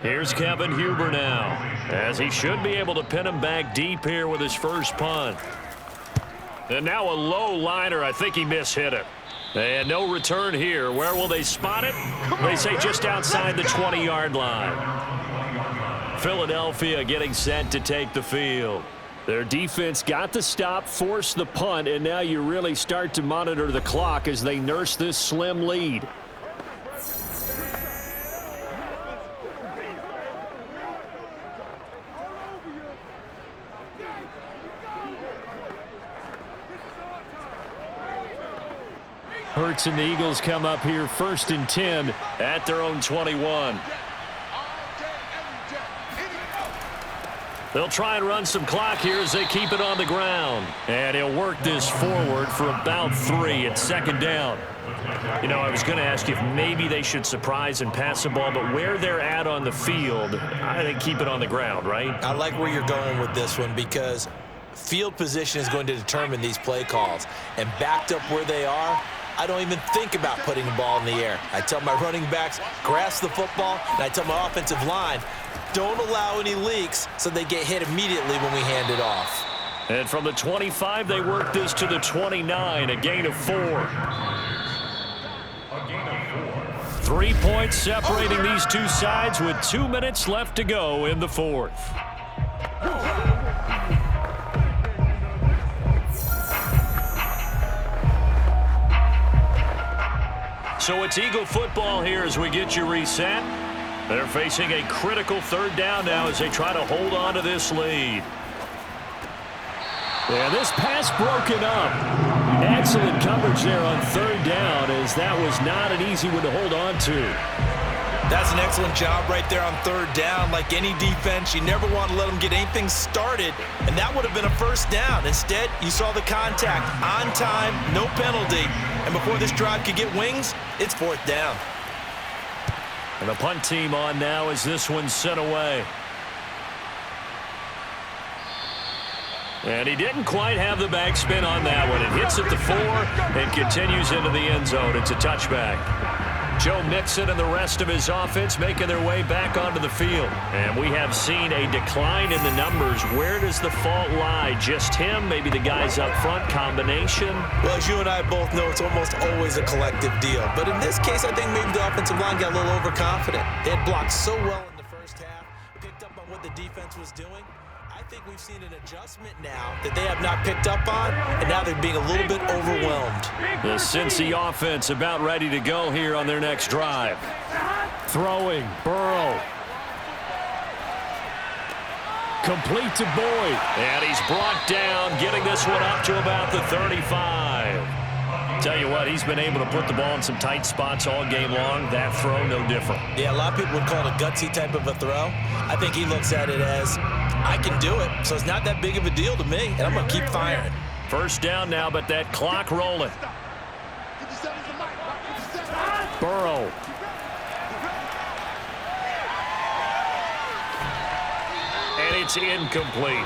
Speaker 2: Here's Kevin Huber now, as he should be able to pin him back deep here with his first punt. And now a low liner. I think he mishit it. And no return here. Where will they spot it? They say just outside the 20-yard line. Philadelphia getting set to take the field.
Speaker 3: Their defense got the stop, forced the punt, and now you really start to monitor the clock as they nurse this slim lead. Hurts and the Eagles come up here 1st and 10
Speaker 2: at their own 21. They'll try and run some clock here as they keep it on the ground. And he'll work this forward for about 3 at 2nd down. You know, I was going to ask you if maybe they should surprise and pass the ball, but where they're at on the field, I think keep it on the ground, right?
Speaker 4: I like where you're going with this one because field position is going to determine these play calls. And backed up where they are, I don't even think about putting the ball in the air. I tell my running backs, grasp the football, and I tell my offensive line, don't allow any leaks so they get hit immediately when we hand it off.
Speaker 2: And from the 25, they work this to the 29, a gain of 4. 3 points separating these two sides with 2 minutes left to go in the 4th. So it's Eagle football here as we get you reset. They're facing a critical 3rd down now as they try to hold on to this lead.
Speaker 3: Yeah, this pass broken up. Excellent coverage there on 3rd down as that was not an easy one to hold on to.
Speaker 4: That's an excellent job right there on 3rd down. Like any defense, you never want to let them get anything started, and that would have been a 1st down. Instead, you saw the contact on time, no penalty, and before this drive could get wings, it's 4th down.
Speaker 2: And the punt team on now as this one's sent away. And he didn't quite have the backspin on that one. It hits at the 4 and continues into the end zone. It's a touchback. Joe Mixon and the rest of his offense making their way back onto the field. And we have seen a decline in the numbers. Where does the fault lie? Just him? Maybe the guys up front? Combination?
Speaker 4: Well, as you and I both know, it's almost always a collective deal. But in this case, I think maybe the offensive line got a little overconfident. They had blocked so well in the first half, picked up on what the defense was doing. I think we've seen an adjustment now that they have not picked up on, and now they're being a little bit overwhelmed.
Speaker 2: The Cincy offense about ready to go here on their next drive. Throwing, Burrow. Complete to Boyd. And he's brought down, getting this one up to about the 35. Tell you what, he's been able to put the ball in some tight spots all game long. That throw, no different.
Speaker 4: Yeah, a lot of people would call it a gutsy type of a throw. I think he looks at it as, I can do it, so it's not that big of a deal to me, and I'm going to keep firing.
Speaker 2: First down now, but that clock rolling. Burrow. And it's incomplete.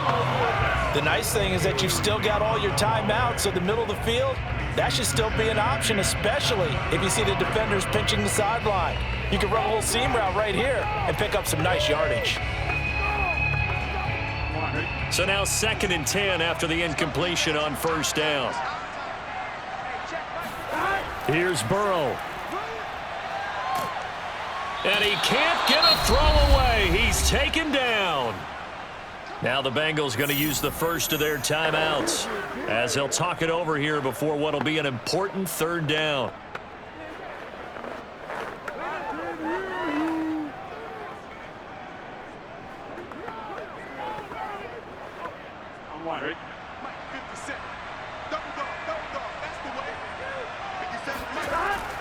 Speaker 4: The nice thing is that you've still got all your timeouts, so the middle of the field, that should still be an option, especially if you see the defenders pinching the sideline. You can run a little seam route right here and pick up some nice yardage.
Speaker 2: So now 2nd and 10 after the incompletion on first down. Here's Burrow. And he can't get a throw away. He's taken down. Now the Bengals going to use the first of their timeouts as they'll talk it over here before what will be an important 3rd down.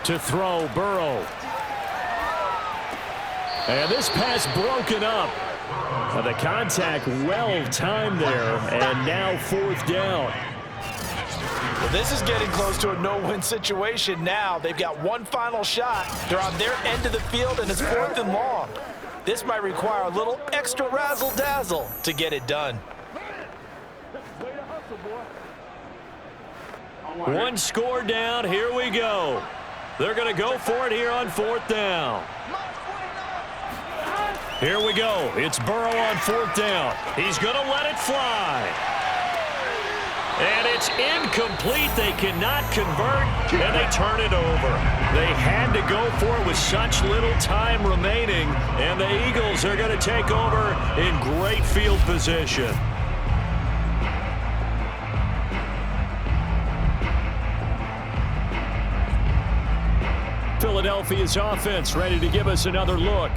Speaker 2: To throw, Burrow. And this pass broken up. The contact well timed there, and now 4th down.
Speaker 4: Well, this is getting close to a no-win situation now. They've got one final shot. They're on their end of the field, and it's 4th and long. This might require a little extra razzle-dazzle to get it done.
Speaker 2: One score down. Here we go. They're going to go for it here on 4th down. Here we go. It's Burrow on 4th down. He's going to let it fly. And it's incomplete. They cannot convert, and they turn it over. They had to go for it with such little time remaining, and the Eagles are going to take over in great field position. Philadelphia's offense ready to give us another look.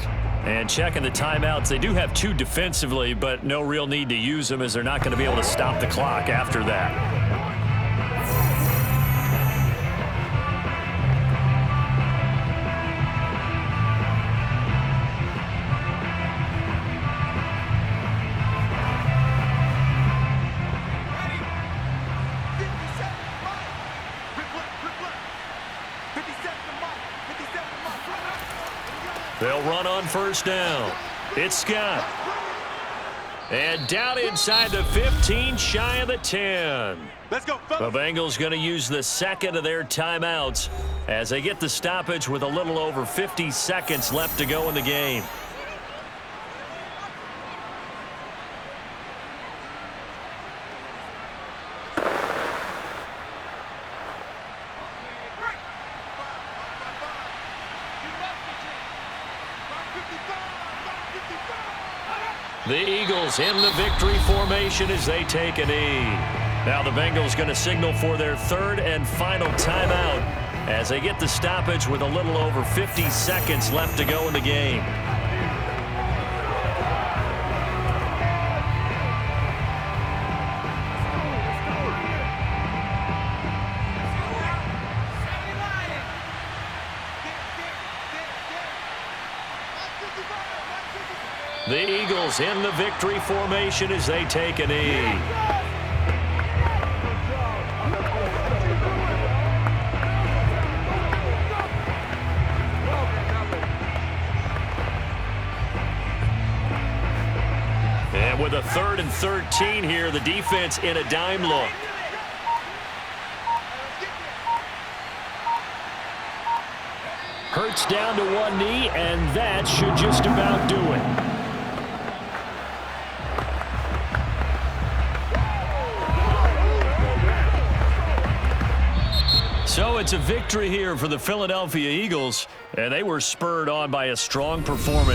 Speaker 2: And checking the timeouts, they do have 2 defensively, but no real need to use them as they're not going to be able to stop the clock after that. They'll run on first down. It's Scott. And down inside the 15, shy of the 10.
Speaker 7: Let's go.
Speaker 2: The Bengals going to use the 2nd of their timeouts as they get the stoppage with a little over 50 seconds left to go in the game. The Eagles in the victory formation as they take a knee. Now the Bengals going to signal for their 3rd and final timeout as they get the stoppage with a little over 50 seconds left to go in the game. The Eagles in the victory formation as they take a knee. with a 3rd and 13 here. The defense in a dime look. Hurts down to one knee, and that should just about do it. So it's a victory here for the Philadelphia Eagles, and they were spurred on by a strong performance.